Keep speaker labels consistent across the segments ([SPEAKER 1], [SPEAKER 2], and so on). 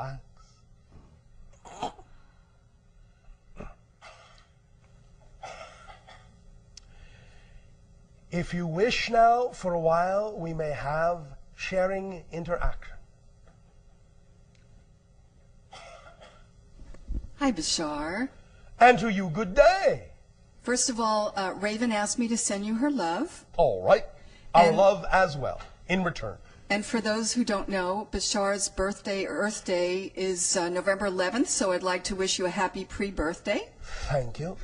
[SPEAKER 1] relax. If you wish now, for a while, we may have sharing interaction.
[SPEAKER 2] Hi, Bashar.
[SPEAKER 1] And to you, good day.
[SPEAKER 2] First of all, Raven asked me to send you her love.
[SPEAKER 1] All right. Our love as well, in return.
[SPEAKER 2] And for those who don't know, Bashar's birthday, Earth Day, is November 11th, so I'd like to wish you a happy pre-birthday.
[SPEAKER 1] Thank you.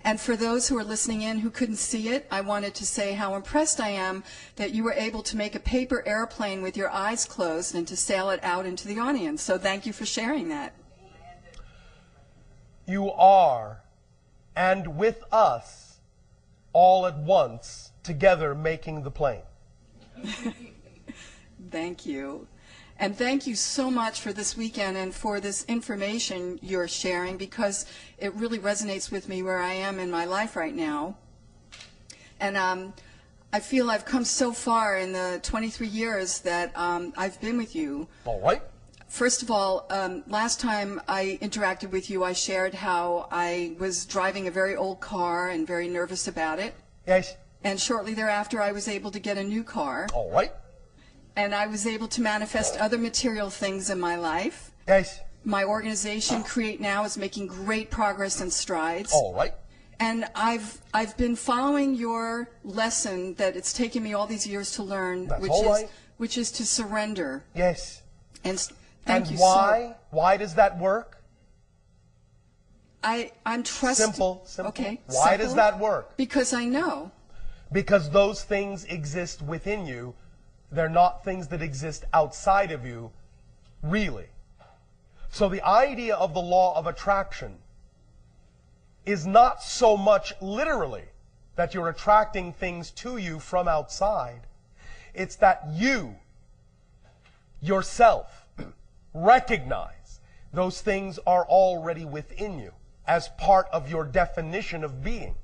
[SPEAKER 2] And for those who are listening in who couldn't see it, I wanted to say how impressed I am that you were able to make a paper airplane with your eyes closed and to sail it out into the audience. So thank you for sharing that.
[SPEAKER 1] You are, and with us, all at once, together making the plane.
[SPEAKER 2] Thank you. And thank you so much for this weekend and for this information you're sharing, because it really resonates with me where I am in my life right now. And I feel I've come so far in the 23 years that I've been with you.
[SPEAKER 1] All right.
[SPEAKER 2] First of all, last time I interacted with you, I shared how I was driving a very old car and very nervous about it.
[SPEAKER 1] Yes.
[SPEAKER 2] And shortly thereafter, I was able to get a new car.
[SPEAKER 1] All right.
[SPEAKER 2] And I was able to manifest other material things in my life.
[SPEAKER 1] Yes.
[SPEAKER 2] My organization, Create Now, is making great progress and strides.
[SPEAKER 1] All right.
[SPEAKER 2] And I've been following your lesson that it's taken me all these years to learn,
[SPEAKER 1] That's
[SPEAKER 2] which is to surrender.
[SPEAKER 1] Yes.
[SPEAKER 2] And thank you.
[SPEAKER 1] Why? Why does that work?
[SPEAKER 2] I'm trusting.
[SPEAKER 1] Simple.
[SPEAKER 2] Okay.
[SPEAKER 1] Why does that work?
[SPEAKER 2] Because I know.
[SPEAKER 1] Because those things exist within you. They're not things that exist outside of you, really. So the idea of the law of attraction is not so much literally that you're attracting things to you from outside. It's that you, yourself, recognize those things are already within you as part of your definition of being.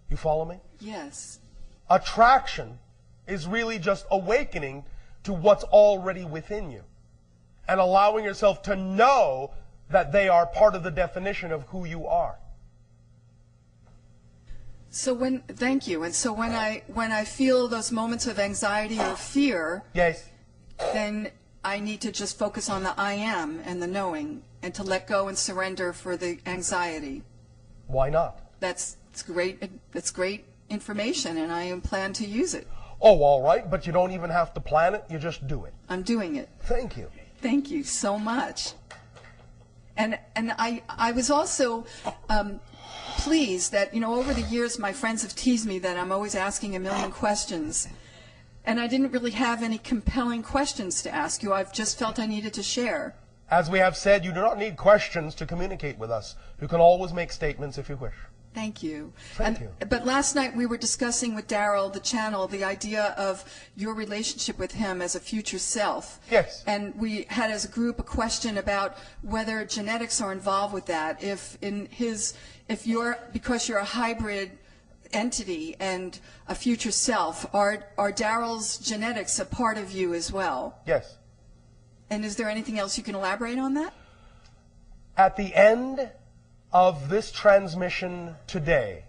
[SPEAKER 1] You follow me?
[SPEAKER 2] Yes.
[SPEAKER 1] Attraction is really just awakening to what's already within you and allowing yourself to know that they are part of the definition of who you are.
[SPEAKER 2] So thank you. And so when I feel those moments of anxiety or fear,
[SPEAKER 1] Yes.
[SPEAKER 2] then I need to just focus on the I am and the knowing and to let go and surrender for the anxiety.
[SPEAKER 1] Why not?
[SPEAKER 2] That's great. That's great information, and I plan to use it.
[SPEAKER 1] Oh, all right, but you don't even have to plan it, you just do it.
[SPEAKER 2] I'm doing it.
[SPEAKER 1] Thank you.
[SPEAKER 2] Thank you so much. And I was also pleased that, over the years my friends have teased me that I'm always asking a million questions. And I didn't really have any compelling questions to ask you. I've just felt I needed to share.
[SPEAKER 1] As we have said, you do not need questions to communicate with us. You can always make statements if you wish.
[SPEAKER 2] Thank you.
[SPEAKER 1] Thank you.
[SPEAKER 2] But last night we were discussing with Darryl, the channel, the idea of your relationship with him as a future self.
[SPEAKER 1] Yes.
[SPEAKER 2] And we had as a group a question about whether genetics are involved with that. Because you're a hybrid entity and a future self, are Darryl's genetics a part of you as well?
[SPEAKER 1] Yes.
[SPEAKER 2] And is there anything else you can elaborate on that?
[SPEAKER 1] At the end of this transmission today,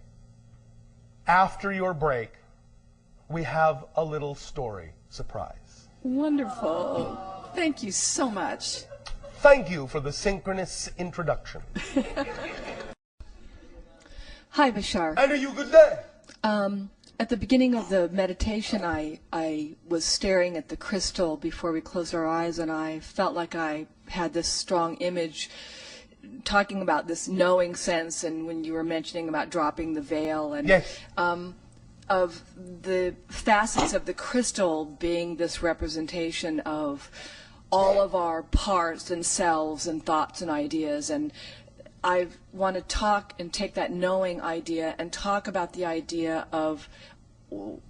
[SPEAKER 1] after your break, we have a little story surprise.
[SPEAKER 2] Wonderful. Thank you so much.
[SPEAKER 1] Thank you for the synchronous introduction.
[SPEAKER 3] Hi, Bashar.
[SPEAKER 1] And are you good day?
[SPEAKER 3] At the beginning of the meditation, I was staring at the crystal before we closed our eyes, and I felt like I had this strong image talking about this knowing sense, and when you were mentioning about dropping the veil, and
[SPEAKER 1] yes.
[SPEAKER 3] Of the facets of the crystal being this representation of all of our parts and selves and thoughts and ideas. And I want to talk and take that knowing idea and talk about the idea of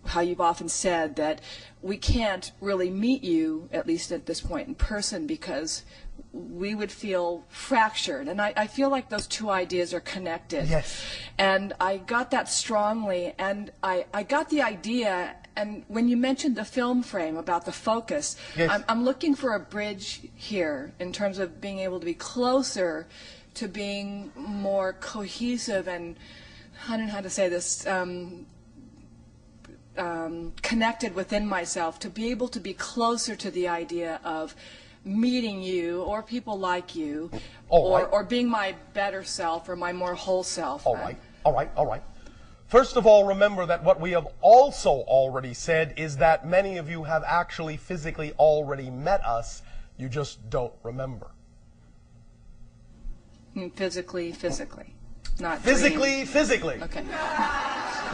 [SPEAKER 3] how you've often said that we can't really meet you, at least at this point, in person, because we would feel fractured. And I feel like those two ideas are connected.
[SPEAKER 1] Yes.
[SPEAKER 3] And I got that strongly, and I got the idea And when you mentioned the film frame about the focus,
[SPEAKER 1] yes.
[SPEAKER 3] I'm looking for a bridge here in terms of being able to be closer to being more cohesive and, I don't know how to say this, connected within myself, to be able to be closer to the idea of meeting you or people like you, or being my better self or my more whole self.
[SPEAKER 1] All right. First of all, remember that what we have also already said is that many of you have actually physically already met us. You just don't remember.
[SPEAKER 3] Physically. Not
[SPEAKER 1] physically.
[SPEAKER 3] Okay.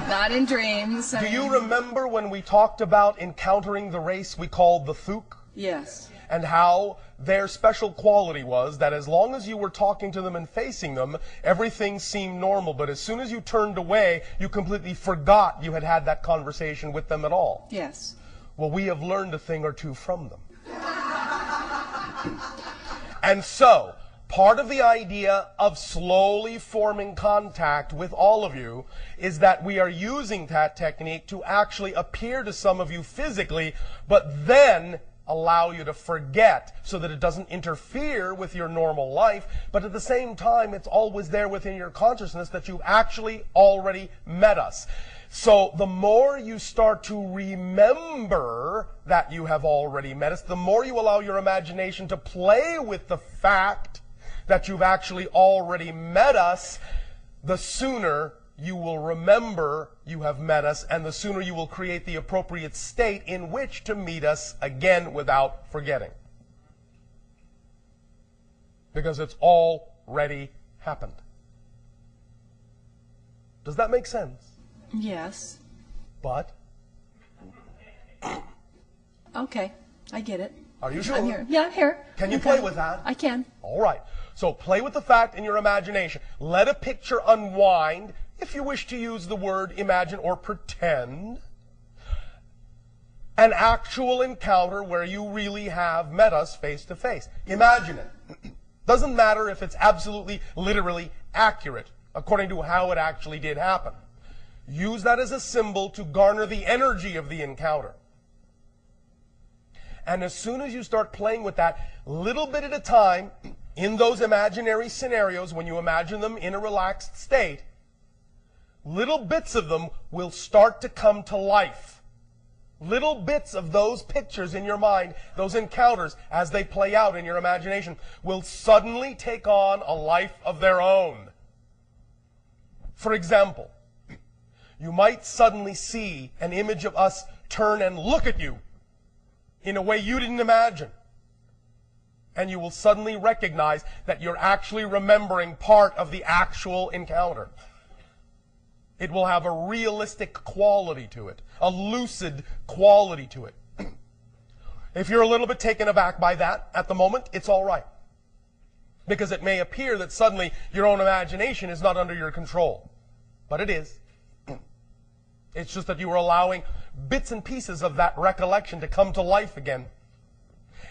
[SPEAKER 3] Not in dreams.
[SPEAKER 1] Do you remember when we talked about encountering the race we called the Thuk?
[SPEAKER 3] Yes.
[SPEAKER 1] And how their special quality was that as long as you were talking to them and facing them, everything seemed normal. But as soon as you turned away, you completely forgot you had had that conversation with them at all.
[SPEAKER 3] Yes.
[SPEAKER 1] Well, we have learned a thing or two from them. And so, part of the idea of slowly forming contact with all of you is that we are using that technique to actually appear to some of you physically, but then allow you to forget so that it doesn't interfere with your normal life, but at the same time, it's always there within your consciousness that you've actually already met us. So the more you start to remember that you have already met us, the more you allow your imagination to play with the fact that you've actually already met us, the sooner you will remember you have met us, and the sooner you will create the appropriate state in which to meet us again without forgetting. Because it's already happened. Does that make sense?
[SPEAKER 3] Yes.
[SPEAKER 1] But?
[SPEAKER 3] Okay, I get it.
[SPEAKER 1] Are you sure?
[SPEAKER 3] I'm here. Yeah, I'm here.
[SPEAKER 1] Can you play with that?
[SPEAKER 3] I can.
[SPEAKER 1] All right. So play with the fact in your imagination. Let a picture unwind. If you wish to use the word imagine or pretend, an actual encounter where you really have met us face to face. Imagine it. Doesn't matter if it's absolutely, literally accurate according to how it actually did happen. Use that as a symbol to garner the energy of the encounter. And as soon as you start playing with that, little bit at a time, in those imaginary scenarios, when you imagine them in a relaxed state, little bits of them will start to come to life. Little bits of those pictures in your mind, those encounters, as they play out in your imagination, will suddenly take on a life of their own. For example, you might suddenly see an image of us turn and look at you in a way you didn't imagine. And you will suddenly recognize that you're actually remembering part of the actual encounter. It will have a realistic quality to it, a lucid quality to it. If you're a little bit taken aback by that at the moment, it's all right. Because it may appear that suddenly your own imagination is not under your control. But it is. It's just that you are allowing bits and pieces of that recollection to come to life again.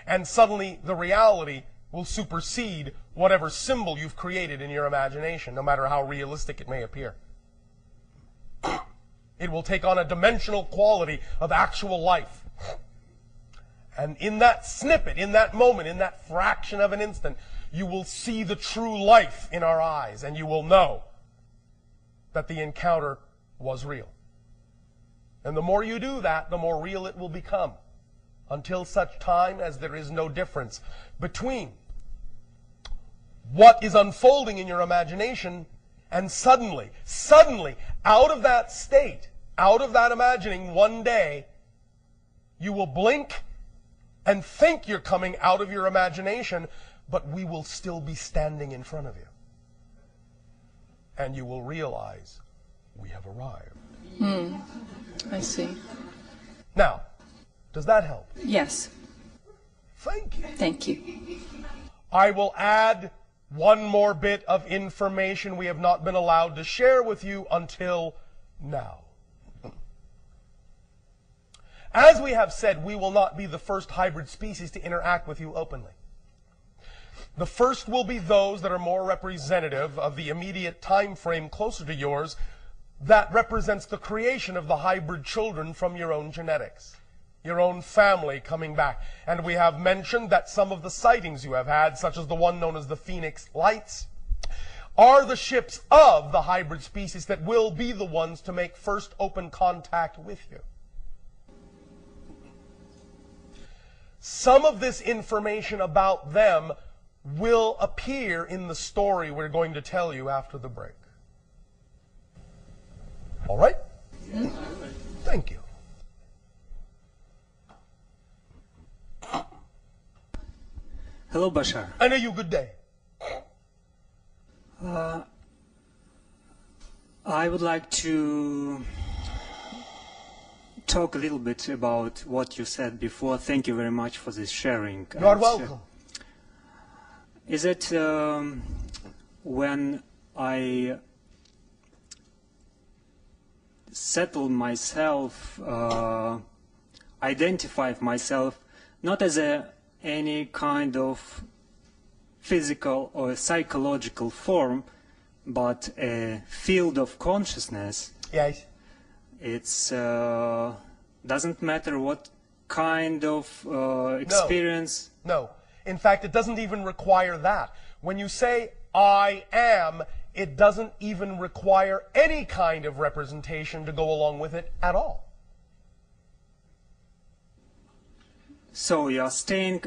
[SPEAKER 1] And suddenly the reality will supersede whatever symbol you've created in your imagination, no matter how realistic it may appear. It will take on a dimensional quality of actual life. And in that snippet, in that moment, in that fraction of an instant, you will see the true life in our eyes, and you will know that the encounter was real. And the more you do that, the more real it will become, until such time as there is no difference between what is unfolding in your imagination and suddenly, out of that state, out of that imagining, one day, you will blink and think you're coming out of your imagination, but we will still be standing in front of you. And you will realize we have arrived.
[SPEAKER 3] I see.
[SPEAKER 1] Now, does that help?
[SPEAKER 3] Yes.
[SPEAKER 1] Thank you.
[SPEAKER 3] Thank you.
[SPEAKER 1] I will add one more bit of information we have not been allowed to share with you until now. As we have said, we will not be the first hybrid species to interact with you openly. The first will be those that are more representative of the immediate time frame closer to yours, that represents the creation of the hybrid children from your own genetics, your own family coming back. And we have mentioned that some of the sightings you have had, such as the one known as the Phoenix Lights, are the ships of the hybrid species that will be the ones to make first open contact with you. Some of this information about them will appear in the story we're going to tell you after the break. All right? Thank you.
[SPEAKER 4] Hello, Bashar.
[SPEAKER 1] I know you. Good day.
[SPEAKER 4] I would like to talk a little bit about what you said before. Thank you very much for this sharing.
[SPEAKER 1] You are welcome.
[SPEAKER 4] Is it when I settle myself, identify myself, not as any kind of physical or psychological form, but a field of consciousness?
[SPEAKER 1] Yes.
[SPEAKER 4] It's doesn't matter what kind of experience.
[SPEAKER 1] No. In fact, it doesn't even require that. When you say, I am, it doesn't even require any kind of representation to go along with it at all.
[SPEAKER 4] So you're staying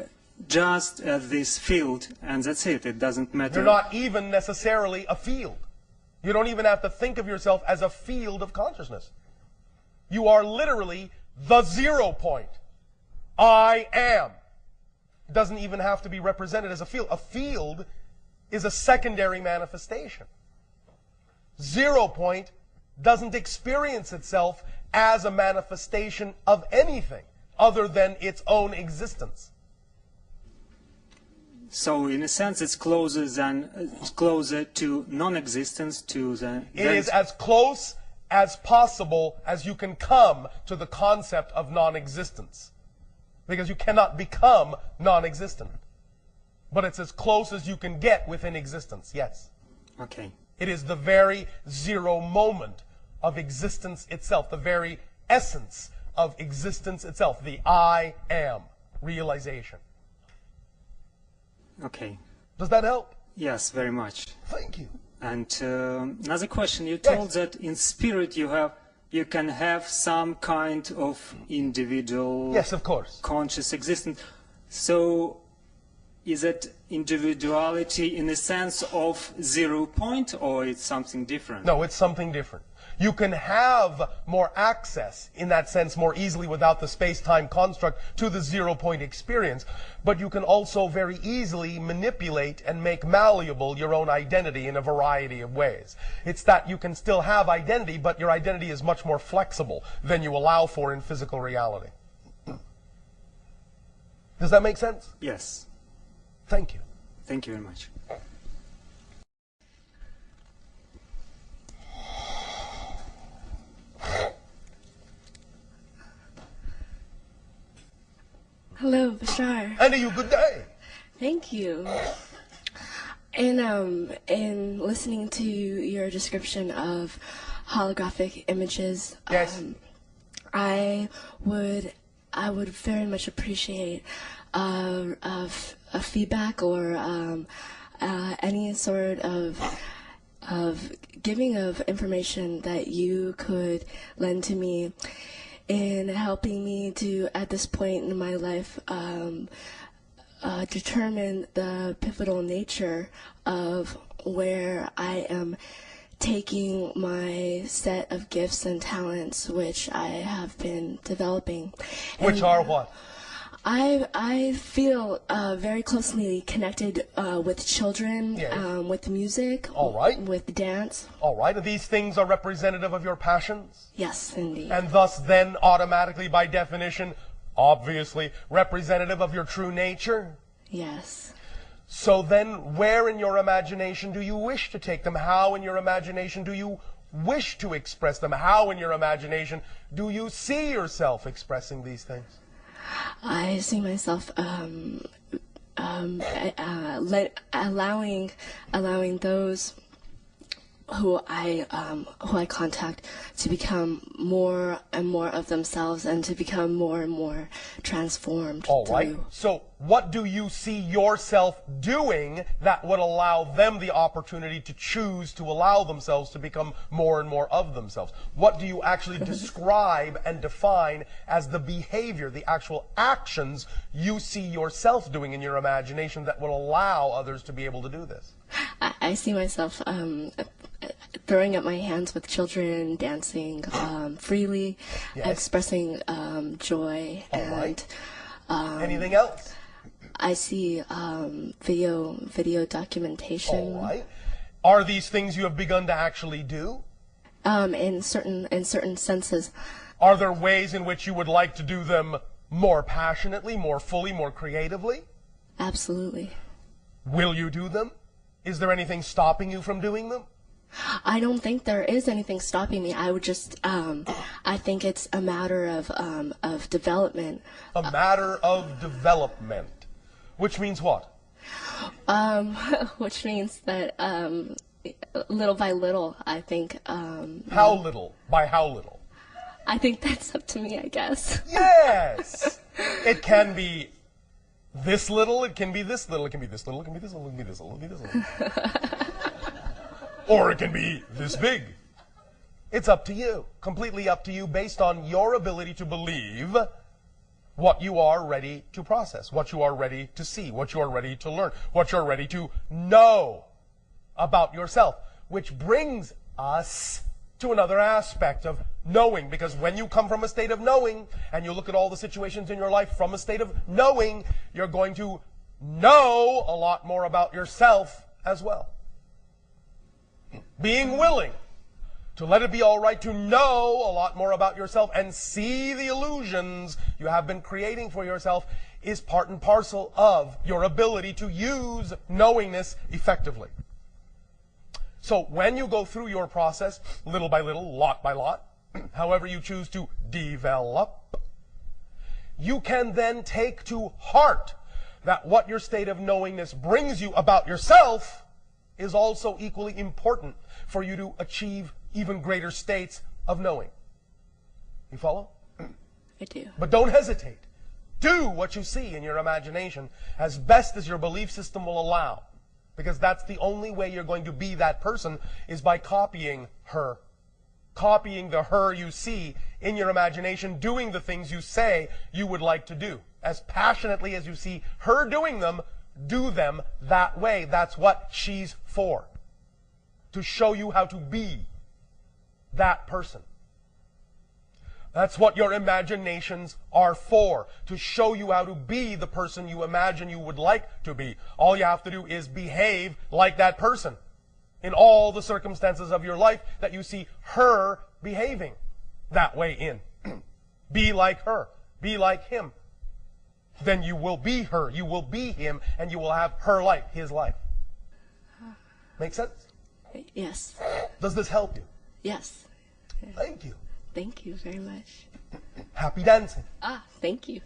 [SPEAKER 4] just at this field, and that's it. It doesn't matter.
[SPEAKER 1] You're not even necessarily a field. You don't even have to think of yourself as a field of consciousness. You are literally the 0 point. I am. It doesn't even have to be represented as a field. A field is a secondary manifestation. 0 point doesn't experience itself as a manifestation of anything other than its own existence.
[SPEAKER 4] So, in a sense, it's closer to non-existence, to the.
[SPEAKER 1] It is as close as possible as you can come to the concept of non-existence, because you cannot become non-existent. But it's as close as you can get within existence. Yes.
[SPEAKER 4] Okay.
[SPEAKER 1] It is the very 0 moment of existence itself, the very essence of existence itself, the I am realization.
[SPEAKER 4] Okay.
[SPEAKER 1] Does that help?
[SPEAKER 4] Yes, very much.
[SPEAKER 1] Thank you.
[SPEAKER 4] And another question: you told that in spirit you can have some kind of individual.
[SPEAKER 1] Yes, of course.
[SPEAKER 4] Conscious existence. So, is it individuality in the sense of 0 point, or it's something different?
[SPEAKER 1] No, it's something different. You can have more access, in that sense, more easily without the space-time construct to the 0 point experience, but you can also very easily manipulate and make malleable your own identity in a variety of ways. It's that you can still have identity, but your identity is much more flexible than you allow for in physical reality. Does that make sense?
[SPEAKER 4] Yes.
[SPEAKER 1] Thank you.
[SPEAKER 4] Thank you very much.
[SPEAKER 5] Hello, Bashar.
[SPEAKER 1] And you, good day.
[SPEAKER 5] Thank you. In listening to your description of holographic images,
[SPEAKER 1] yes.
[SPEAKER 5] I would very much appreciate a feedback or any sort of giving of information that you could lend to me in helping me to, at this point in my life, determine the pivotal nature of where I am taking my set of gifts and talents, which I have been developing.
[SPEAKER 1] Which are what?
[SPEAKER 5] I feel very closely connected with children,
[SPEAKER 1] yes.
[SPEAKER 5] With music,
[SPEAKER 1] all right.
[SPEAKER 5] With dance.
[SPEAKER 1] All right. These things are representative of your passions?
[SPEAKER 5] Yes, indeed.
[SPEAKER 1] And thus then automatically, by definition, obviously, representative of your true nature?
[SPEAKER 5] Yes.
[SPEAKER 1] So then where in your imagination do you wish to take them? How in your imagination do you wish to express them? How in your imagination do you see yourself expressing these things?
[SPEAKER 5] I see myself allowing those who I contact to become more and more of themselves and to become more and more transformed.
[SPEAKER 1] All right.
[SPEAKER 5] through-
[SPEAKER 1] So what do you see yourself doing that would allow them the opportunity to choose to allow themselves to become more and more of themselves? What do you actually describe and define as the behavior, the actual actions you see yourself doing in your imagination that will allow others to be able to do this?
[SPEAKER 5] I see myself throwing up my hands with children, dancing freely,
[SPEAKER 1] Yes.
[SPEAKER 5] expressing joy,
[SPEAKER 1] All
[SPEAKER 5] and
[SPEAKER 1] right. Anything else?
[SPEAKER 5] I see video documentation.
[SPEAKER 1] All right. Are these things you have begun to actually do?
[SPEAKER 5] In certain senses.
[SPEAKER 1] Are there ways in which you would like to do them more passionately, more fully, more creatively?
[SPEAKER 5] Absolutely.
[SPEAKER 1] Will you do them? Is there anything stopping you from doing them?
[SPEAKER 5] I don't think there is anything stopping me. I would just, I think it's a matter of development.
[SPEAKER 1] A matter of development. Which means what?
[SPEAKER 5] Which means that little by little, I think.
[SPEAKER 1] How little? By how little?
[SPEAKER 5] I think that's up to me, I guess.
[SPEAKER 1] Yes! It can be this little, it can be this little, it can be this little, it can be this little, it can be this little, it can be this little. Or it can be this big. It's up to you. Completely up to you based on your ability to believe what you are ready to process, what you are ready to see, what you are ready to learn, what you're ready to know about yourself. Which brings us to another aspect of knowing, because when you come from a state of knowing and you look at all the situations in your life from a state of knowing, you're going to know a lot more about yourself as well. Being willing to let it be all right to know a lot more about yourself and see the illusions you have been creating for yourself is part and parcel of your ability to use knowingness effectively. So when you go through your process, little by little, lot by lot, however you choose to develop, you can then take to heart that what your state of knowingness brings you about yourself is also equally important for you to achieve even greater states of knowing. You follow?
[SPEAKER 5] I do.
[SPEAKER 1] But don't hesitate. Do what you see in your imagination as best as your belief system will allow. Because that's the only way you're going to be that person, is by copying her. Copying the her you see in your imagination, doing the things you say you would like to do. As passionately as you see her doing them, do them that way. That's what she's for. To show you how to be that person. That's what your imaginations are for. To show you how to be the person you imagine you would like to be. All you have to do is behave like that person in all the circumstances of your life that you see her behaving that way in. Be like her. Be like him. Then you will be her. You will be him. And you will have her life, his life. Make sense?
[SPEAKER 5] Yes.
[SPEAKER 1] Does this help you?
[SPEAKER 5] Yes.
[SPEAKER 1] Thank you.
[SPEAKER 5] Thank you very much.
[SPEAKER 1] Happy dancing.
[SPEAKER 5] Thank you.